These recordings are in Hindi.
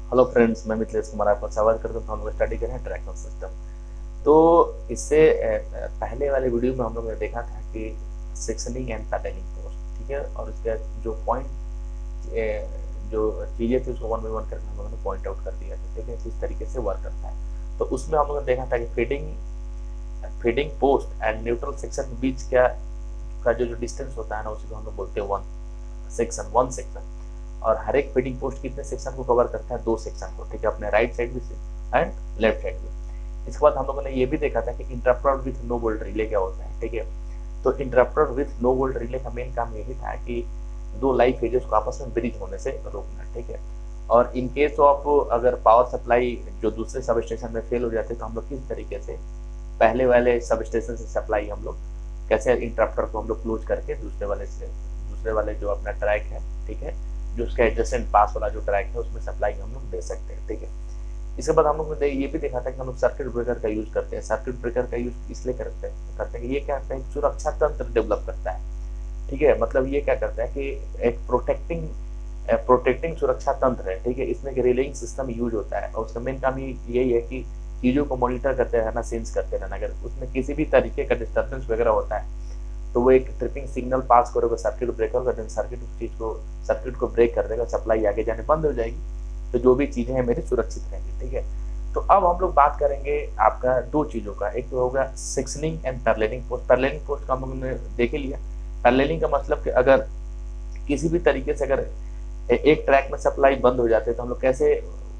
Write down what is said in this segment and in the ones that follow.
हेलो फ्रेंड्स, मैं मिथिलेश कुमार आपका स्वागत करता हूँ। हम लोग स्टडी कर रहे हैं ट्रैकिंग सिस्टम। तो इससे पहले वाले वीडियो में हम लोग ने देखा था कि सेक्शनिंग एंड पैटर्निंग पोस्ट, ठीक है, और उसके जो पॉइंट जो चीज़ें थी उसको वन बाई वन करके हम लोगों ने पॉइंट आउट कर दिया था, ठीक है, किस तरीके से वर्क करता है। तो उसमें हम लोगों ने देखा था कि feeding feeding post and neutral section के बीच का जो डिस्टेंस होता है ना, उसी को हम लोग बोलते हैं वन सेक्शन। और हर एक फीडिंग पोस्ट कितने सेक्शन को कवर करता है? 2 सेक्शन को, ठीक है, अपने राइट साइड भी एंड लेफ्ट साइड भी। इसके बाद हम लोगों ने ये भी देखा था कि interrupter with no volt relay क्या होता है, ठीक है। तो interrupter with no volt relay का मेन काम यही था कि दो लाइव फेजेस को आपस में ब्रिज होने से रोकना, ठीक है। और इन केस ऑफ अगर पावर सप्लाई जो दूसरे सब स्टेशन में फेल हो जाते तो हम लोग किस तरीके से पहले वाले सब स्टेशन से सप्लाई हम लोग कैसे इंटरप्टर को हम लोग क्लोज करके दूसरे वाले जो अपना ट्रैक है, ठीक है, जो उसका एडजेसेंट पास वाला जो ट्रैक है उसमें सप्लाई हम लोग दे सकते हैं, ठीक है। इसके बाद हम लोग ने ये भी देखा था कि हम लोग सर्किट ब्रेकर का यूज करते हैं। सर्किट ब्रेकर का यूज इसलिए करते हैं कि ये क्या करता है, सुरक्षा तंत्र डेवलप करता है, ठीक है। मतलब ये क्या करता है कि एक प्रोटेक्टिंग सुरक्षा तंत्र है, ठीक है। इसमें एक रिलेइंग सिस्टम यूज होता है और उसका मेन काम यही है कि चीज़ों को मॉनिटर करते रहना, सेंस करते रहना। अगर उसमें किसी भी तरीके का डिस्टर्बेंस वगैरह होता है तो वो एक ट्रिपिंग सिग्नल पास करोगे सर्किट ब्रेकर का, देन सर्किट को ब्रेक कर देगा, सप्लाई आगे जाने बंद हो जाएगी। तो जो भी चीज़ें हैं मेरी सुरक्षित रहेंगी, ठीक है। तो अब हम लोग बात करेंगे आपका दो चीज़ों का। एक तो होगा sectioning and paralleling post. Paralleling post का हम लोगों ने देख लिया। पैरेललिंग का मतलब कि अगर किसी भी तरीके से अगर एक ट्रैक में सप्लाई बंद हो जाते है तो हम लोग कैसे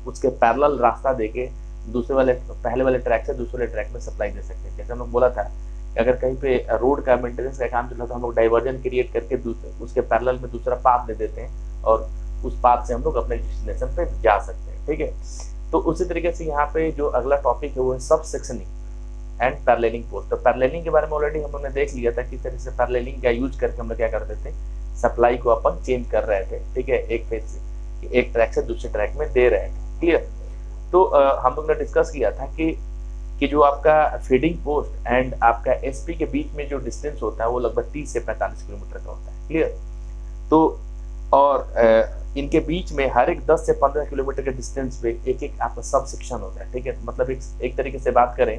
उसके पैरेलल रास्ता देके पहले वाले ट्रैक से दूसरे ट्रैक में सप्लाई दे सकते हैं। जैसे हम लोग बोला था, अगर कहीं पे रोड का मेंटेनेंस का काम चल रहा है तो हम लोग डाइवर्जन क्रिएट करके उसके पैरेलल में दूसरा पाथ दे देते हैं और उस पाथ से हम लोग अपने डेस्टिनेशन पे जा सकते हैं, ठीक है। तो उसी तरीके से यहाँ पे जो अगला टॉपिक है वो है सब सेक्शनिंग एंड पैरेललिंग पोस्ट। तो पैरेललिंग के बारे में ऑलरेडी हम लोग ने देख लिया था किस तरह से पैरेललिंग का यूज करके हम लोग क्या करते थे, सप्लाई को अपन चेंज कर रहे थे, ठीक है, एक फेज से एक ट्रैक से दूसरे ट्रैक में दे रहे थे, क्लियर। तो हम लोग ने डिस्कस किया था कि जो आपका फीडिंग पोस्ट एंड आपका एसपी के बीच में जो डिस्टेंस होता है वो लगभग 30 से 45 किलोमीटर का होता है, क्लियर। तो और इनके बीच में हर एक 10 से 15 किलोमीटर के डिस्टेंस पे एक एक आपका सब सेक्शन होता है, ठीक है। मतलब एक तरीके से बात करें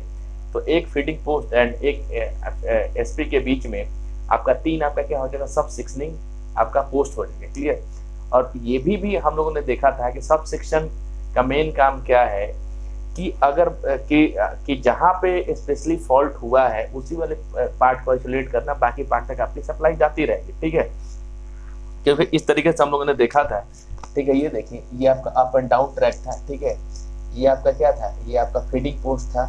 तो एक फीडिंग पोस्ट एंड एक एसपी के बीच में आपका आपका क्या हो जाएगा, सब सेक्शनिंग आपका पोस्ट हो जाएगा, क्लियर। और ये भी हम लोगों ने देखा था कि सब सेक्शन का मेन काम क्या है कि अगर कि जहाँ पे स्पेशली फॉल्ट हुआ है उसी वाले पार्ट को आइसोलेट करना, बाकी पार्ट तक आपकी सप्लाई जाती रहेगी, ठीक है। क्योंकि इस तरीके से हम लोगों ने देखा था, ठीक है। ये देखिए, ये आपका अप एंड डाउन ट्रैक था, ठीक है। ये आपका क्या था, ये आपका फीडिंग पोस्ट था,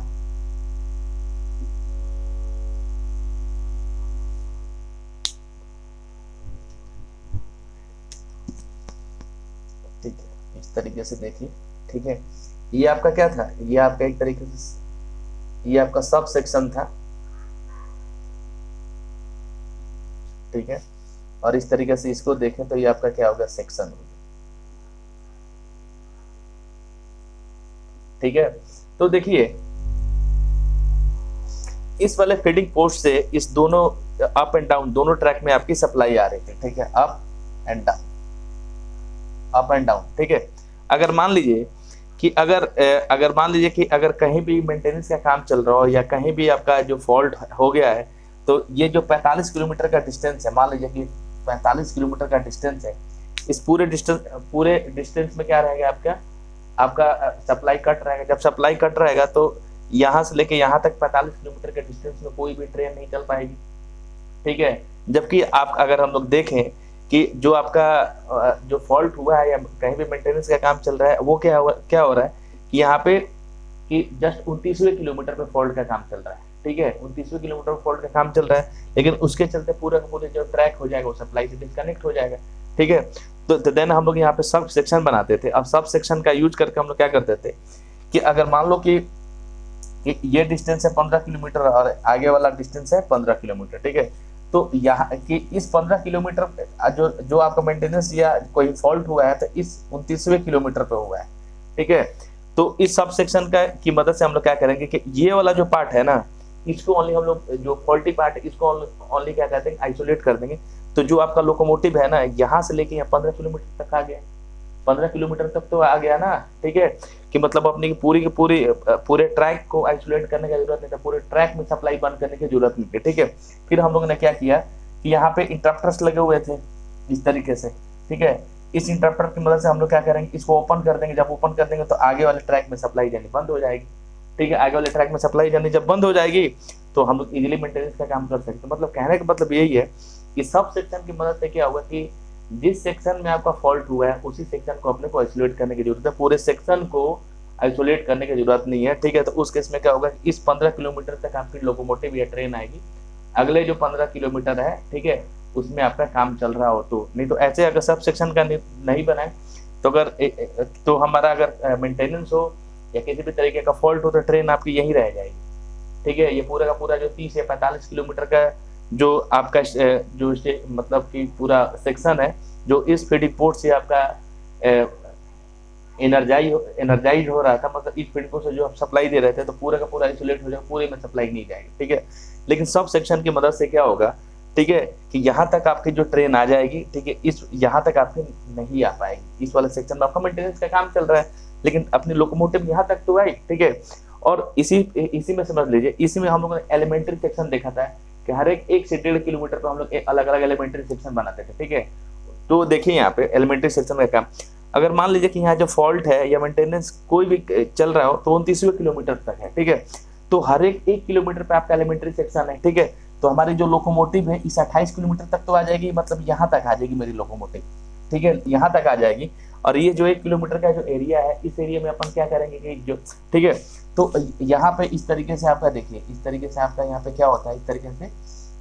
ठीक है। इस तरीके से देखिए, ठीक है। ये आपका क्या था, ये आपका एक तरीके से ये आपका सब सेक्शन था, ठीक है। और इस तरीके से इसको देखें तो ये आपका क्या होगा, सेक्शन होगा, ठीक है। तो देखिए इस वाले फीडिंग पोस्ट से इस दोनों अप एंड डाउन दोनों ट्रैक में आपकी सप्लाई आ रही थी, ठीक है, up and down, up and down, ठीक है। अगर मान लीजिए कि अगर कहीं भी मेंटेनेंस का काम चल रहा हो या कहीं भी आपका जो फॉल्ट हो गया है तो ये जो 45 किलोमीटर का डिस्टेंस है, मान लीजिए कि 45 किलोमीटर का डिस्टेंस है, इस पूरे डिस्टेंस में क्या रहेगा, आपका सप्लाई कट रहेगा। जब सप्लाई कट रहेगा तो यहाँ से लेके यहाँ तक 45 किलोमीटर के डिस्टेंस में कोई भी ट्रेन नहीं चल पाएगी, ठीक है। जबकि आप अगर हम लोग देखें कि जो आपका जो फॉल्ट हुआ है या कहीं भी मेंटेनेंस का काम चल रहा है वो क्या हो रहा है कि यहाँ पे कि जस्ट 29वें किलोमीटर पे फॉल्ट का काम चल रहा है, ठीक है। 29वें किलोमीटर पे फॉल्ट का काम चल रहा है, लेकिन उसके चलते पूरे जो ट्रैक हो जाएगा वो सप्लाई से डिस्कनेक्ट हो जाएगा, ठीक है। तो देन हम लोग यहाँ पे सब सेक्शन बनाते थे। अब सब सेक्शन का यूज करके हम लोग क्या करते थे कि अगर मान लो कि ये डिस्टेंस है 15 किलोमीटर और आगे वाला डिस्टेंस है 15 किलोमीटर, ठीक है। तो यहाँ कि इस 15 किलोमीटर जो आपका मेंटेनेंस या कोई फॉल्ट हुआ है तो इस 29वें किलोमीटर पे हुआ है, ठीक है। तो इस सब सेक्शन का की मदद से हम लोग क्या करेंगे कि ये वाला जो पार्ट है ना, इसको ओनली हम लोग जो फॉल्टी पार्ट है इसको ओनली क्या कहते हैं, आइसोलेट कर देंगे। तो जो आपका लोकोमोटिव है ना, यहाँ से लेके यहाँ 15 किलोमीटर तक आ गया, 15 किलोमीटर तक तो आ गया ना, ठीक है, कि मतलब अपनी पूरी की पूरी पूरे ट्रैक को आइसोलेट करने की जरूरत नहीं था, पूरे ट्रैक में सप्लाई बंद करने की जरूरत नहीं थी, ठीक है। फिर हम लोगों ने क्या किया कि यहाँ पे इंटरप्टर्स लगे हुए थे इस तरीके से, ठीक है। इस इंटरप्टर की मदद से हम लोग क्या करेंगे, इसको ओपन कर देंगे। जब ओपन कर देंगे तो आगे वाले ट्रैक में सप्लाई जानी बंद हो जाएगी, ठीक है। आगे वाले ट्रैक में सप्लाई जानी जब बंद हो जाएगी तो हम लोग इजीली मेंटेनेंस का काम कर सकते हैं। मतलब कहने का मतलब यही है कि सब सेक्शन की मदद से क्या होगा कि जिस सेक्शन में आपका फॉल्ट हुआ है उसी सेक्शन को अपने को आइसोलेट करने की जरूरत है, पूरे सेक्शन को आइसोलेट करने की जरूरत नहीं है, ठीक है। तो उस केस में क्या होगा, इस 15 किलोमीटर तक आपकी लोकोमोटिव या ट्रेन आएगी, अगले जो 15 किलोमीटर है, ठीक है, उसमें आपका काम चल रहा हो तो। नहीं तो ऐसे अगर सब सेक्शन का नहीं बनाए तो अगर तो हमारा अगर मेंटेनेंस हो या किसी भी तरीके का फॉल्ट हो तो ट्रेन आपकी यहीं रह जाएगी, ठीक है। ये पूरा का पूरा जो 30 या 45 किलोमीटर का जो आपका जो मतलब कि पूरा सेक्शन है जो इस फीडिंग पोर्ट से आपका एनर्जाइज हो रहा था, मतलब इस फीडिंग पोर्ट से जो आप सप्लाई दे रहे थे, तो पूरा का पूरा आइसोलेट हो जाएगा, पूरे में सप्लाई नहीं जाएगी, ठीक है। लेकिन सब सेक्शन की मदद से क्या होगा, ठीक है, कि यहाँ तक आपकी जो ट्रेन आ जाएगी, ठीक है, इस यहाँ तक आपकी नहीं आ पाएगी। इस वाले सेक्शन में आपका मेंटेनेंस का काम चल रहा है लेकिन अपनी लोकोमोटिव यहाँ तक तो आई, ठीक है। और इसी में समझ लीजिए, इसी में हम लोगों ने एलिमेंट्री सेक्शन देखा था कि हर एक से 1.5 किलोमीटर पर हम लोग अलग अलग एलिमेंट्री सेक्शन बनाते थे, ठीक है। तो देखिए यहाँ पे एलिमेंट्री सेक्शन का काम, अगर मान लीजिए कि यहाँ जो फॉल्ट है या मेंटेनेंस कोई भी चल रहा हो तो 29वें किलोमीटर तक है, ठीक है। तो हर एक किलोमीटर पे आपका एलिमेंट्री सेक्शन है, ठीक है। तो हमारी जो लोकोमोटिव है इस 28 किलोमीटर तक तो आ जाएगी, मतलब यहाँ तक आ जाएगी मेरी लोकोमोटिव, ठीक है, यहाँ तक आ जाएगी। और ये जो 1 किलोमीटर का जो एरिया है, इस एरिया में अपन क्या करेंगे कि जो, ठीक है, तो यहाँ पे इस तरीके से आपका देखिए, इस तरीके से आपका यहाँ पे क्या होता है, इस तरीके से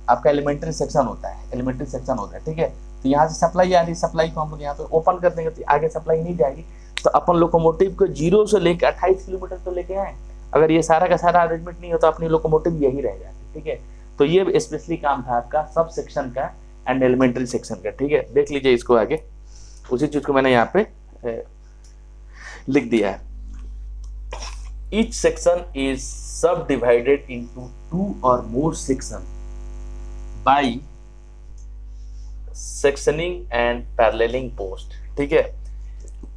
आपका एलिमेंट्री सेक्शन होता है, एलिमेंट्री सेक्शन होता है, ठीक है। तो यहाँ से सप्लाई आ रही, सप्लाई को हम लोग यहाँ पे ओपन कर देंगे तो आगे सप्लाई नहीं जाएगी। तो अपन लोकोमोटिव को 0 से लेकर 28 किलोमीटर तो लेके आए। अगर ये सारा का सारा अरेंजमेंट नहीं होता अपनी लोकोमोटिव यही रह जाती, ठीक है। तो ये स्पेशली काम था आपका सब सेक्शन का एंड एलिमेंट्री सेक्शन का, ठीक है। देख लीजिए इसको आगे, उसी चीज को मैंने यहाँ पे लिख दिया है। Each section is subdivided into 2 or more section by sectioning and paralleling post, ठीक है।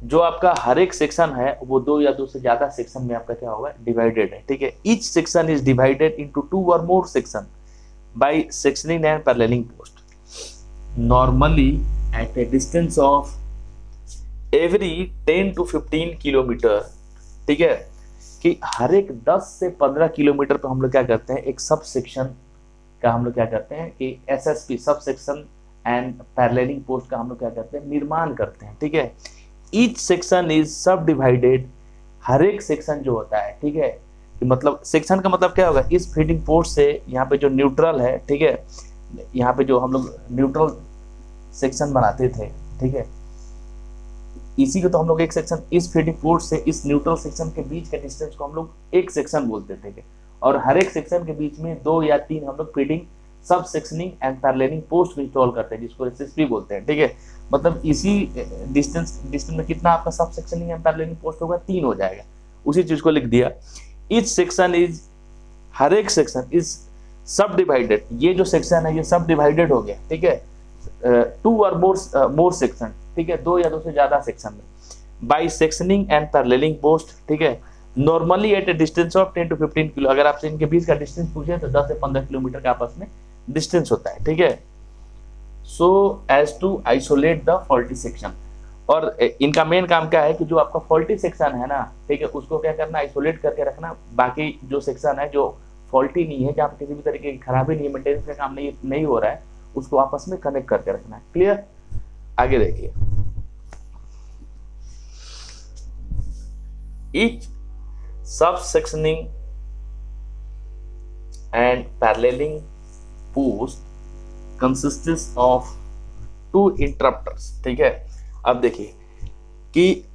जो आपका हर एक सेक्शन है वो 2 या 2 से ज्यादा सेक्शन में आपका क्या होगा, डिवाइडेड है, ठीक है। Each section is divided into 2 or more section by sectioning and paralleling post, normally at a distance of every 10 to 15 kilometre, ठीक है। कि हर एक 10 से 15 किलोमीटर पर हम लोग क्या करते हैं, एक सब सेक्शन का हम लोग क्या करते हैं कि SSP sub section and paralleling post का हम लोग क्या करते हैं, निर्माण करते हैं, ठीक है। ईच सेक्शन इज सब डिवाइडेड, हर एक सेक्शन जो होता है, ठीक है, कि मतलब सेक्शन का मतलब क्या होगा, इस फीडिंग पोर्ट से यहाँ पे जो न्यूट्रल है, ठीक है, यहाँ पे जो हम लोग न्यूट्रल सेक्शन बनाते थे, ठीक है, इसी को तो हम लोग एक सेक्शन, इस फीडिंग पोर्ट से इस न्यूट्रल सेक्शन के बीच के डिस्टेंस को हम लोग एक सेक्शन बोलते थे। और हर एक सेक्शन के बीच में 2 या 3 हम लोग फीडिंग सब sectioning and paralleling post install करते हैं, जिसको एसएसपी बोलते हैं, ठीक है। मतलब इसी डिस्टेंस में कितना आपका सब सेक्शनिंग एंड पैरेललिंग पोस्ट होगा, 3 हो जाएगा। उसी चीज को लिख दिया। ईच सेक्शन इज, हर एक सेक्शन इज सब डिवाइडेड, ये जो सेक्शन है ये सब डिवाइडेड हो गया, ठीक है, 2 और मोर सेक्शन, ठीक है, 2 या 2 से ज्यादा सेक्शन में, by sectioning and paralleling post, ठीक है, normally at a distance of 10 to 15 kilo. अगर आपसे इनके बीच का डिस्टेंस पूछे तो 10 से 15 किलोमीटर का आपस में डिस्टेंस होता है, ठीक है। So as to isolate the faulty section, और इनका मेन काम क्या है कि जो आपका फॉल्टी सेक्शन है ना, ठीक है, उसको क्या करना, आइसोलेट करके रखना। बाकी जो सेक्शन है जो फॉल्टी नहीं है, जहाँ पे किसी भी तरीके की खराबी नहीं है, मेंटेनेंस का काम नहीं हो रहा है, उसको आपस में कनेक्ट करके रखना है। क्लियर? आगे देखिए, each subsectioning and paralleling post consists of 2 interrupters, ठीक है। अब देखिए कि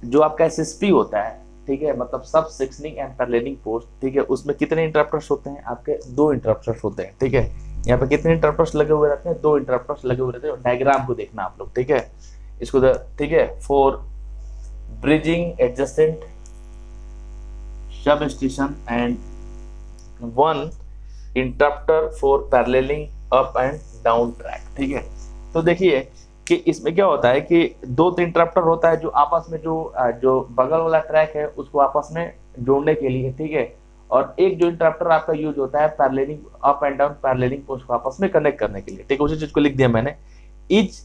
जो आपका एसएसपी होता है, ठीक है, मतलब सब सेक्शनिंग एंड पैरेललिंग पोस्ट, ठीक है, उसमें कितने इंटरप्टर्स होते हैं, आपके 2 इंटरप्टर्स होते हैं, ठीक है। यहाँ पे कितने इंटरप्टर्स लगे हुए रहते हैं, 2 इंटरप्टर्स लगे हुए रहते हैं। डायग्राम को देखना आप लोग, ठीक है, इसको, ठीक है, for bridging adjacent sub station and 1 interrupter for paralleling up and down track, ठीक है। तो देखिए कि इसमें क्या होता है कि दो तीन इंटरप्टर होता है जो आपस में जो बगल वाला ट्रैक है उसको आपस में जोड़ने के लिए, ठीक है। और एक जो इंटरप्टर आपका यूज होता है paralleling up and down paralleling post को आपस में कनेक्ट करने के लिए, ठीक है। उसी चीज को लिख दिया मैंने। Each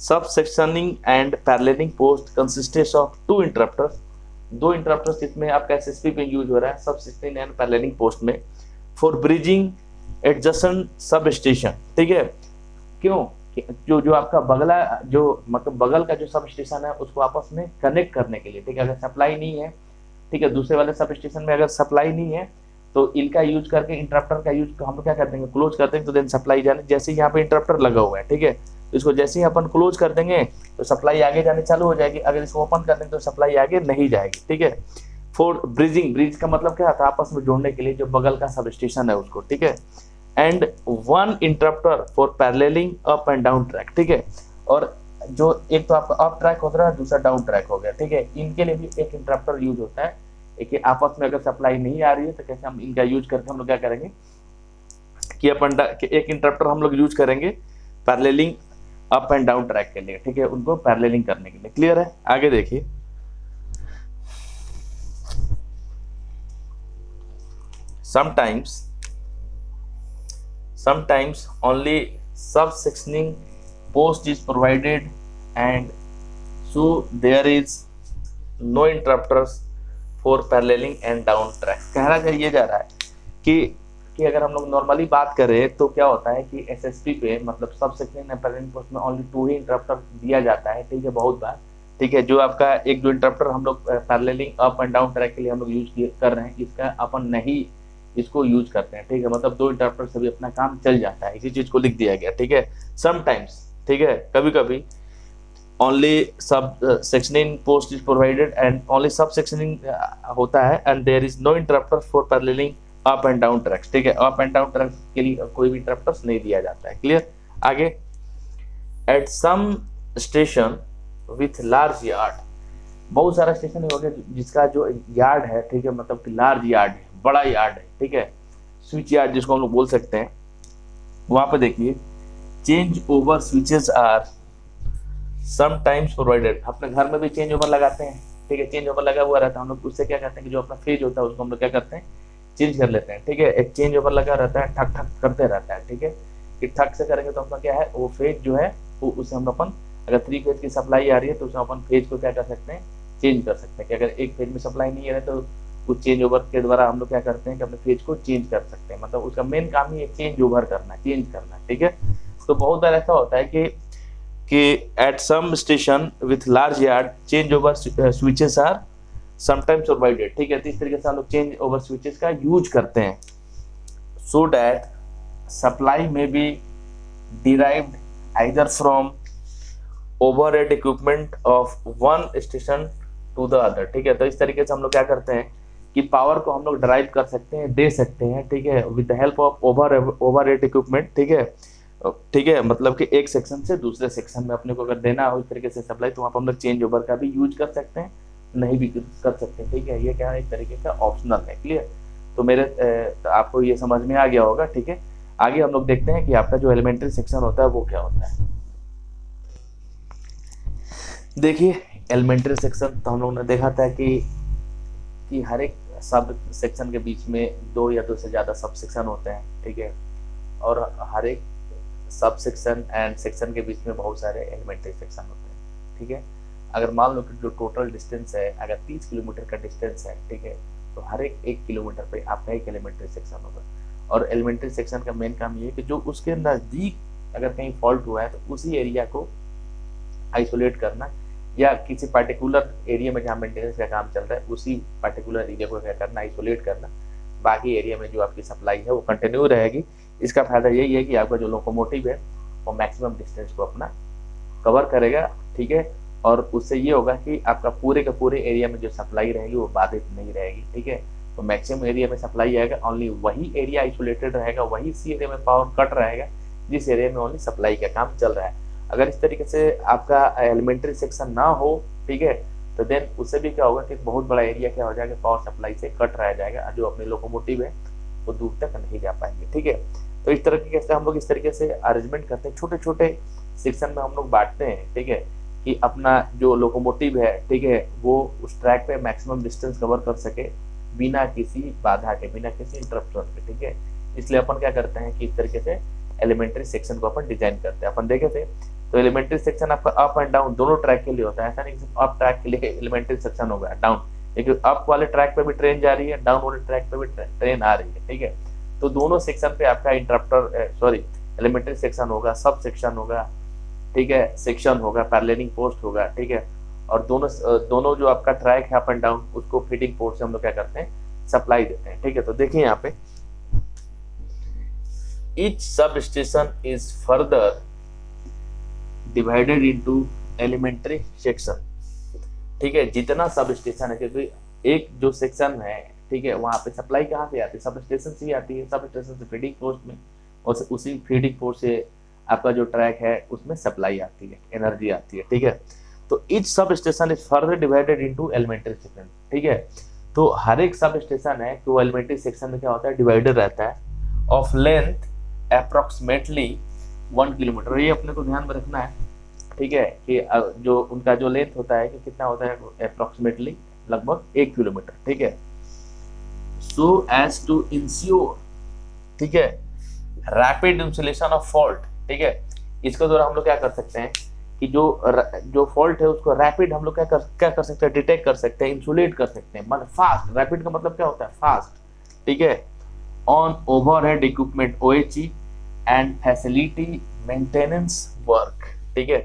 sub sectioning and paralleling post consists of two interrupters, दो इंटरप्टर्स इसमें आपका एसएसपी पे यूज हो रहा है सब सेक्शनिंग एंड पैरेललिंग पोस्ट में, for bridging adjacent sub station, ठीक है। क्यों? जो जो आपका बगला जो मतलब बगल का जो सब स्टेशन है उसको आपस में कनेक्ट करने के लिए, ठीक है। अगर सप्लाई नहीं है, ठीक है, दूसरे वाले सब स्टेशन में अगर सप्लाई नहीं है तो इनका यूज करके इंटरप्टर का यूज हम लोग क्या कर देंगे, क्लोज कर देंगे, तो देन सप्लाई जाने, जैसे यहाँ पे इंटरप्टर लगा हुआ है, ठीक है, तो इसको जैसे ही अपन क्लोज कर देंगे तो सप्लाई आगे जाने चालू हो जाएगी, अगर इसको ओपन कर देंगे तो सप्लाई आगे नहीं जाएगी, ठीक है। फॉर ब्रिजिंग, ब्रिज का मतलब क्या था, आपस में जोड़ने के लिए जो बगल का सब स्टेशन है उसको, ठीक है। And one interrupter for paralleling up and down track, ठीक है। और जो एक तो आपका अप ट्रैक होता है, दूसरा डाउन ट्रैक हो गया, ठीक है। इनके लिए भी एक इंटरप्टर यूज होता है। एक आपस में अगर सप्लाई नहीं आ रही है तो कैसे हम इनका यूज करके हम लोग क्या करेंगे कि एक इंटरप्टर हम लोग यूज करेंगे paralleling up and down track के लिए, ठीक है, उनको पैरेललिंग करने के लिए। क्लियर है? आगे देखिए, sometimes only sub-sectioning post is provided and so there is no interrupters for paralleling and down track। कहना चाहिए जा रहा है कि अगर हम लोग नॉर्मली बात करें तो क्या होता है कि एसएसपी पे मतलब सब सेक्शनिंग एंड पैरेललिंग पोस्ट में ओनली 2 ही इंटरप्टर दिया जाता है, ठीक है, बहुत बार, ठीक है। जो आपका एक जो इंटरप्टर हम लोग paralleling up and down track के लिए हम लोग यूज कर रहे हैं, इसका अपन नहीं इसको यूज करते हैं, ठीक है, मतलब 2 इंटरप्टर से भी अपना काम चल जाता है, इसी चीज को लिख दिया गया, ठीक है। समटाइम्स, ठीक है, कभी कभी only sub sectioning post is provided and only sub sectioning होता है and there is no interrupter for paralleling up and down tracks, ठीक है। अप एंड डाउन ट्रैक्स के लिए कोई भी इंटरप्टर्स नहीं दिया जाता है। क्लियर? आगे, at some station with large yard, बहुत सारा स्टेशन हो गया जिसका जो यार्ड है, ठीक है, मतलब कि लार्ज यार्ड है, बड़ा यार्ड है, ठीक है, स्विच यार्ड जिसको हम लोग बोल सकते हैं। वहां पे देखिए, change over switches are sometimes provided. अपने घर में भी चेंज ओवर लगाते हैं, ठीक है, चेंज ओवर लगा हुआ रहता है, हम लोग उससे क्या करते हैं कि जो अपना फेज होता है उसको हम लोग क्या करते हैं, चेंज कर लेते हैं, ठीक है। एक चेंज ओवर लगा रहता है, ठक ठक करते रहता है, ठीक है, कि ठक से करेंगे तो अपना क्या है, वो फेज जो है वो उसे हम अपन अगर 3 फेज की सप्लाई आ रही है तो उसमें अपन फेज को क्या कर सकते हैं, चेंज कर सकते हैं। कि अगर एक फेज में सप्लाई नहीं आ रही है तो उस चेंज ओवर के द्वारा हम लोग क्या करते हैं कि अपने फेज को चेंज कर सकते हैं, मतलब उसका मेन काम ही है चेंज ओवर करना, चेंज करना, ठीक है। तो बहुत बार ऐसा होता है कि at some station with large yard change over switches are sometimes provided, ठीक है। तो इस तरीके से हम लोग चेंज ओवर स्विचेस का यूज करते हैं so that supply may be derived either from overhead equipment of one station to the other, ठीक है। तो इस तरीके से हम लोग क्या करते हैं कि पावर को हम लोग ड्राइव कर सकते हैं, दे सकते हैं, ठीक है, with the help of overhead equipment, ठीक है, ठीक है, मतलब कि एक सेक्शन से दूसरे सेक्शन में अपने को अगर देना हो इस तरीके से सप्लाई, तो वहाँ पर हम लोग चेंज ओवर का भी यूज कर सकते हैं, नहीं भी कर सकते हैं, ठीक है। ये क्या है, एक तरीके का ऑप्शनल है। क्लियर? तो आपको ये समझ में आ गया होगा, ठीक है। आगे हम लोग देखते हैं कि आपका जो एलिमेंट्री सेक्शन होता है वो क्या होता है। देखिए, एलिमेंट्री सेक्शन तो हम लोग ने देखा था कि हर एक सब सेक्शन के बीच में 2 या 2 से ज़्यादा सब सेक्शन होते हैं, ठीक है, और हर एक सब सेक्शन एंड सेक्शन के बीच में बहुत सारे एलिमेंट्री सेक्शन होते हैं, ठीक है। अगर मान लो कि जो टोटल डिस्टेंस है अगर 30 किलोमीटर का डिस्टेंस है, ठीक है, तो हर एक 1 किलोमीटर पे आपका एक एलिमेंट्री सेक्शन होगा। और एलिमेंट्री सेक्शन का मेन काम ये है कि जो उसके नज़दीक अगर कहीं फॉल्ट हुआ है तो उसी एरिया को आइसोलेट करना, या किसी पर्टिकुलर एरिया में जहाँ मेंटेनेंस का काम चल रहा है उसी पर्टिकुलर एरिया को क्या करना, आइसोलेट करना, बाकी एरिया में जो आपकी सप्लाई है वो कंटिन्यू रहेगी। इसका फायदा यही है कि आपका जो लोकोमोटिव है वो मैक्सिमम डिस्टेंस को अपना कवर करेगा, ठीक है, और उससे ये होगा कि आपका पूरे के पूरे एरिया में जो सप्लाई रहेगी वो बाधित नहीं रहेगी, ठीक है। तो मैक्सिमम एरिया में सप्लाई आएगा, ओनली वही एरिया आइसोलेटेड रहेगा, वही सी एरिया में पावर कट रहेगा जिस एरिया में ओनली सप्लाई का काम चल रहा है। अगर इस तरीके से आपका एलिमेंट्री सेक्शन ना हो, ठीक है, तो देन उससे भी क्या होगा कि बहुत बड़ा एरिया क्या हो जाएगा, पावर सप्लाई से कट रह जाएगा, जो अपने लोकोमोटिव है वो दूर तक नहीं जा पाएंगे, ठीक है। तो इस तरीके से हम लोग इस तरीके से अरेंजमेंट करते हैं, छोटे छोटे सेक्शन में हम लोग बांटते हैं, ठीक है, कि अपना जो लोकोमोटिव है, ठीक है, वो उस ट्रैक पे मैक्सिमम डिस्टेंस कवर कर सके बिना किसी बाधा के, बिना किसी इंटरप्शन के, ठीक है। इसलिए अपन क्या करते हैं कि इस तरीके से एलिमेंट्री सेक्शन को अपन डिजाइन करते हैं। अपन देखे थे तो एलिमेंट्री सेक्शन आपका अप एंड डाउन दोनों ट्रैक के लिए होता है, ऐसा नहीं सिर्फ अप ट्रैक के लिए एलिमेंट्री सेक्शन होगा, डाउन, लेकिन अप वाले ट्रैक पे भी ट्रेन जा रही है, डाउन वाले ट्रैक पे भी ट्रेन आ रही है, ठीक है। तो दोनों सेक्शन पे आपका इंटरप्टर एलिमेंट्री सेक्शन होगा, सब सेक्शन होगा, ठीक है, सेक्शन होगा, पैरेललिंग पोस्ट होगा, ठीक है। और दोनों जो आपका ट्रैक है अप एंड डाउन, उसको फीडिंग पोर्ट से हम लोग क्या करते हैं, सप्लाई देते हैं, ठीक है। तो देखिए यहाँ पे each substation is further divided into elementary section, ठीक है। जितना सब स्टेशन है, क्योंकि एक जो सेक्शन है, ठीक है, वहां पे सप्लाई कहाँ से आती है, सब स्टेशन से ही आती है, सब स्टेशन से फीडिंग पोस्ट में, और उसी फीडिंग पोस्ट से आपका जो ट्रैक है उसमें सप्लाई आती है, एनर्जी आती है, ठीक है। तो each sub station is further divided into elementary section, ठीक है। तो हर एक सब स्टेशन है कि वो एलिमेंट्री सेक्शन में क्या होता है, डिवाइडेड रहता है, ऑफ लेंथ अप्रोक्सीमेटली 1 किलोमीटर। ये अपने को ध्यान में रखना है, ठीक है, कि जो उनका जो लेंथ होता है कि कितना होता है, अप्रोक्सीमेटली लगभग 1 किलोमीटर, ठीक है। सो एज टू इंश्योर, ठीक है, रैपिड इंसुलेशन ऑफ फॉल्ट, ठीक है। इसके द्वारा हम लोग क्या कर सकते हैं कि जो फॉल्ट है उसको रैपिड हम लोग क्या कर सकते हैं, डिटेक्ट कर सकते हैं, इंसुलेट कर सकते हैं, मतलब फास्ट। रैपिड का मतलब क्या होता है, फास्ट, ठीक है, on overhead equipment OHE and facility maintenance work, ठीक है।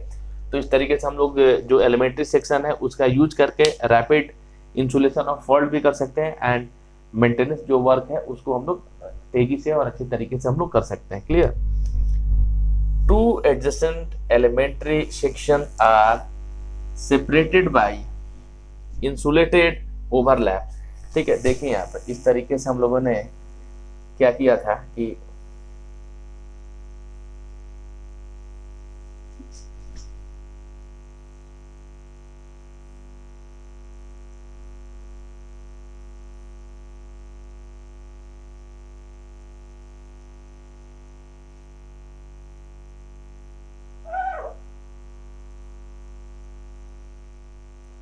तो इस तरीके से हम लोग जो एलिमेंट्री सेक्शन है उसका यूज करके रैपिड इंसुलेशन ऑफ फॉल्ट भी कर सकते हैं, एंड मेंटेनेंस जो वर्क है उसको हम लोग तेजी से और अच्छे तरीके से हम लोग कर सकते हैं। Clear. 2 adjacent elementary section are separated by insulated overlap, ठीक है। देखिए यहाँ पर इस तरीके से हम लोगों ने क्या किया था कि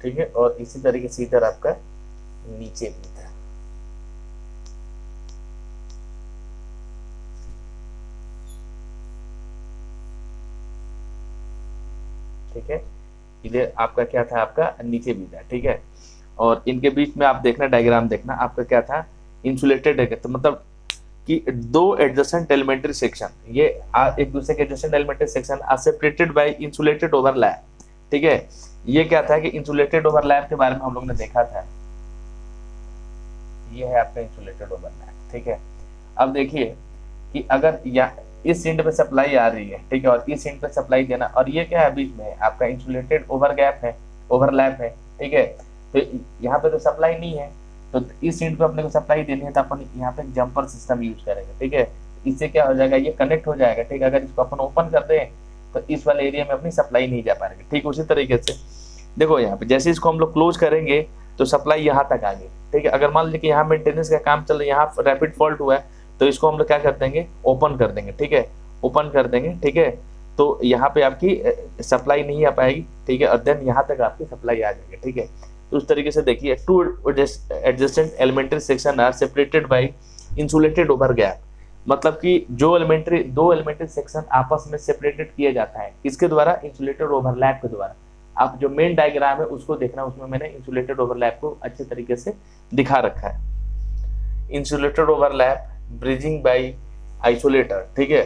ठीक है, और इसी तरीके से इधर आपका नीचे भी था, ठीक है। इधर आपका क्या था, आपका नीचे भी था, ठीक है। और इनके बीच में आप देखना, डायग्राम देखना, आपका क्या था, इंसुलेटेड है, तो मतलब कि 2 एडजेसेंट एलिमेंट्री सेक्शन, ये एक दूसरे के adjacent elementary section are separated by insulated overlap, ठीक है। ये क्या था कि इंसुलेटेड ओवरलैप के बारे में हम लोग ने देखा था, ये है आपका इंसुलेटेड ओवरलैप, ठीक है। अब देखिए कि अगर इस एंड पे सप्लाई आ रही है, ठीक है, और इस एंड पे सप्लाई देना, और ये क्या है बीच में आपका इंसुलेटेड ओवरलैप है, ठीक है। तो यहाँ पे तो सप्लाई नहीं है, तो इस एंड पे अपने को सप्लाई देनी है, तो अपन यहाँ पे जंपर सिस्टम यूज करेंगे, ठीक है। इससे क्या हो जाएगा, ये कनेक्ट हो जाएगा, ठीक है। अगर इसको अपन ओपन कर दें तो इस वाले एरिया में अपनी सप्लाई नहीं जा पाएगी, ठीक। उसी तरीके से देखो यहाँ पे जैसे इसको हम लोग क्लोज करेंगे तो सप्लाई यहाँ तक आ गई, ठीक है। अगर मान लीजिए कि यहाँ मेंटेनेंस का काम चल रहा है, यहाँ रैपिड फॉल्ट हुआ है, तो इसको हम लोग क्या कर देंगे, ओपन कर देंगे, ठीक है, ओपन कर देंगे, ठीक है। तो यहाँ पे आपकी सप्लाई नहीं आ पाएगी, ठीक है, और देन यहाँ तक आपकी सप्लाई आ जाएगी, ठीक है। तो उस तरीके से देखिए 2 adjacent elementary section are separated by insulated over gap, मतलब कि दो एलिमेंट्री सेक्शन आपस में सेपरेटेड किया जाता है, इसके द्वारा, इंसुलेटेड ओवरलैप के द्वारा। आप जो मेन डायग्राम है उसको देखना, उसमें मैंने इंसुलेटेड ओवरलैप को अच्छे तरीके से दिखा रखा है। Insulated overlap bridging by isolator, ठीक है,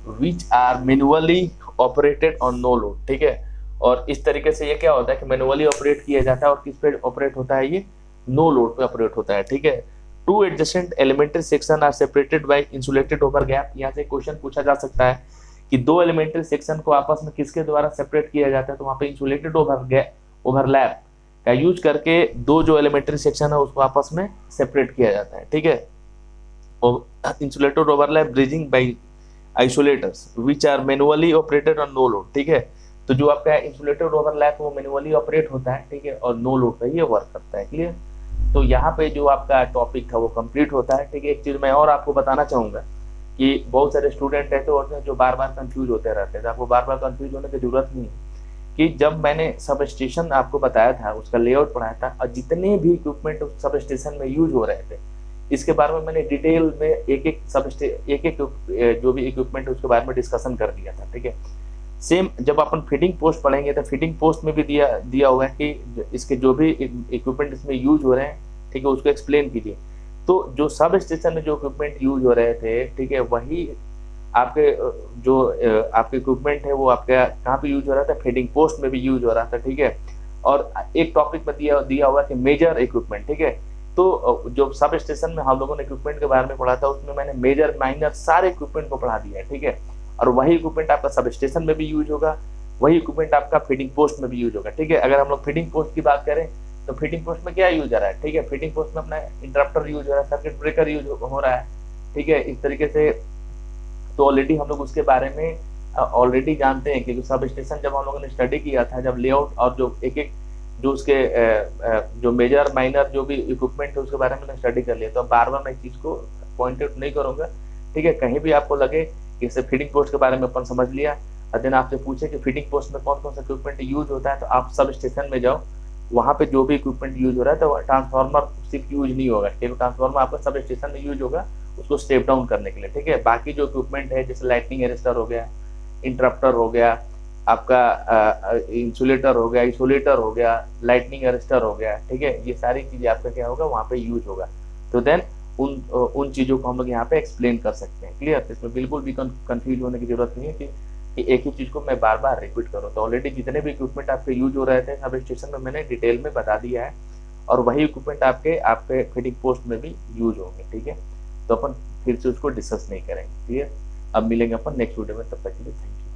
which are manually operated on no load, ठीक है। और इस तरीके से ये क्या होता है कि मैनुअली ऑपरेट किया जाता है, और किस पे ऑपरेट होता है, ये नो लोड पे ऑपरेट होता है, ठीक है। 2 adjacent elementary section are separated by insulated over gap. यहाँ से क्वेश्चन पूछा जा सकता है कि 2 एलिमेंट्री सेक्शन को आपस में किसके द्वारा सेपरेट किया जाता है, तो वहाँ पे इंसुलेटेड ओवरलैप का यूज करके 2 जो एलिमेंट्री सेक्शन है उसको आपस में सेपरेट किया जाता है, ठीक है। Insulated overlap bridging by isolators which are manually operated on no load, ठीक है। तो जो आपका इंसुलेटेड ओवरलैप वो मैनुअली ऑपरेट होता है, ठीक है, और नो लोड पे ये वर्क करता है। क्लियर। तो यहाँ पे जो आपका टॉपिक था वो कंप्लीट होता है, ठीक है। एक चीज मैं और आपको बताना चाहूंगा कि बहुत सारे स्टूडेंट ऐसे होते हैं जो बार बार कंफ्यूज होते रहते हैं, तो आपको बार बार कंफ्यूज होने की जरूरत नहीं है। कि जब मैंने सब स्टेशन आपको बताया था, उसका लेआउट पढ़ाया था, और जितने भी इक्विपमेंट उस सब स्टेशन में यूज हो रहे थे, इसके बारे में मैंने डिटेल में एक एक जो भी इक्विपमेंट है उसके बारे में डिस्कशन कर दिया था। ठीक है, सेम जब अपन फिटिंग पोस्ट पढ़ेंगे तो फिटिंग पोस्ट में भी दिया दिया हुआ है कि इसके जो भी इक्विपमेंट इसमें यूज हो रहे हैं, ठीक है, उसको एक्सप्लेन कीजिए। तो जो सब स्टेशन में जो इक्विपमेंट यूज हो रहे थे, ठीक है, वही आपके जो आपके इक्विपमेंट है वो आपका कहाँ पे यूज हो रहा था, फीडिंग पोस्ट में भी यूज हो रहा था। ठीक है, और एक टॉपिक में दिया दिया हुआ कि मेजर इक्विपमेंट। ठीक है, तो जो सब स्टेशन में हम लोगों ने इक्विपमेंट के बारे में पढ़ा था, उसमें मैंने मेजर माइनर सारे इक्विपमेंट को पढ़ा दिया है। ठीक है, और वही इक्विपमेंट आपका सब स्टेशन में भी यूज होगा, वही इक्विपमेंट आपका फीडिंग पोस्ट में भी यूज होगा। ठीक है, अगर हम लोग फीडिंग पोस्ट की बात करें तो फीडिंग पोस्ट में क्या यूज हो रहा है, ठीक है, फीडिंग पोस्ट में अपना इंटरप्टर यूज हो रहा है, सर्किट ब्रेकर यूज हो रहा है। ठीक है, इस तरीके से तो ऑलरेडी हम लोग उसके बारे में ऑलरेडी जानते हैं, क्योंकि सब स्टेशन जब हम लोगों ने स्टडी किया था, जब लेआउट और जो एक एक जो उसके जो मेजर माइनर जो भी इक्विपमेंट है उसके बारे में स्टडी कर लिया, तो बार बार मैं इस चीज को पॉइंट आउट नहीं करूंगा। ठीक है, कहीं भी आपको लगे कि इसे फीडिंग पोस्ट के बारे में अपन समझ लिया, और देन आपसे पूछे कि फीडिंग पोस्ट में कौन कौन सा इक्विपमेंट यूज होता है, तो आप सब स्टेशन में जाओ, वहाँ पे जो भी इक्विपमेंट यूज हो रहा है, तो ट्रांसफार्मर सिर्फ यूज नहीं होगा, केवल ट्रांसफार्मर आपका सब स्टेशन में यूज होगा उसको स्टेप डाउन करने के लिए। ठीक है, बाकी जो इक्विपमेंट है जैसे लाइटनिंग अरेस्टर हो गया, इंटरप्टर हो गया, आपका इंसुलेटर हो गया, आइसोलेटर हो गया, लाइटनिंग अरेस्टर हो गया, ठीक है, ये सारी चीजें आपका क्या होगा वहाँ पे यूज होगा। तो देन उन चीजों को हम लोग यहाँ पे एक्सप्लेन कर सकते हैं। क्लियर, इसमें बिल्कुल भी कंफ्यूज होने की जरूरत नहीं है कि एक ही चीज को मैं बार बार रिपीट करूँ। तो ऑलरेडी जितने भी इक्विपमेंट आपके यूज हो रहे थे सब स्टेशन में मैंने डिटेल में बता दिया है, और वही इक्विपमेंट आपके आपके फीडिंग पोस्ट में भी यूज होंगे। ठीक है, तो अपन फिर से उसको डिस्कस नहीं करेंगे। क्लियर, अब मिलेंगे अपन नेक्स्ट वीडियो में, तब तक के लिए थैंक यू।